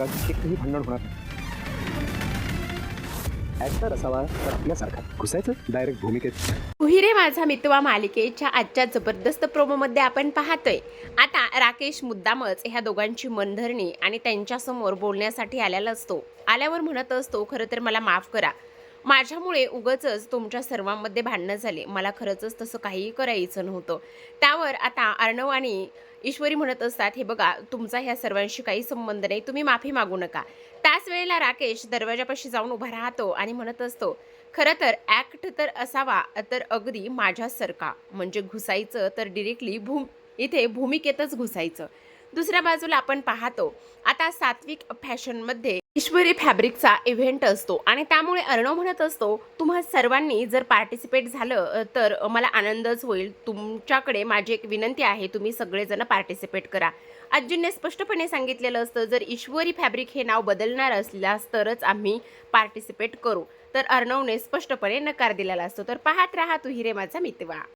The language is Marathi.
एकही भांडण होणार नाही. ऍक्टर असावा तर आपल्यासारखा घुसायचं डायरेक्ट भूमिकेत. उहिरे माझा मितवा मालिकेच्या आजच्या जबरदस्त प्रोमोमध्ये आपण पाहतोय आता राकेश मुद्दामच ह्या दोघांची मनधरणी आणि त्यांच्यासमोर बोलण्यासाठी आलेला असतो. आल्यावर म्हणत असतो, खरं तर मला माफ करा, माझ्यामुळे उगाचच तुमच्या सर्वांमध्ये भांडणं झाले, मला खरंच तसं काहीही करायचं नव्हतं. त्यावर आता अर्णव आणि ईश्वरी म्हणत असतात, हे बघा, तुमचा ह्या सर्वांशी काही संबंध नाही, तुम्ही माफी मागू नका. त्याच वेळेला राकेश दरवाजापाशी जाऊन उभा राहतो आणि म्हणत असतो, खरं तर ॲक्ट तर असावा तर अगदी माझ्यासारखा, म्हणजे घुसायचं तर डिरेक्टली इथे भूमिकेतच घुसायचं. दुसऱ्या बाजूला आपण पाहतो आता सात्विक फॅशनमध्ये ईश्वरी फॅब्रिकचा इव्हेंट असतो आणि त्यामुळे अर्णव म्हणत असतो, तुम्हा सर्वांनी जर पार्टिसिपेट झालं तर मला आनंदच होईल. तुमच्याकडे माझी एक विनंती आहे, तुम्ही सगळेजण पार्टिसिपेट करा. आजींनी स्पष्टपणे सांगितलेलं असतं, जर ईश्वरी फॅब्रिक हे नाव बदलणार असल्यास तरच आम्ही पार्टिसिपेट करू. तर अर्णवने स्पष्टपणे नकार दिलेला असतो. तर पाहत राहा तू हिरे माझा मितवा.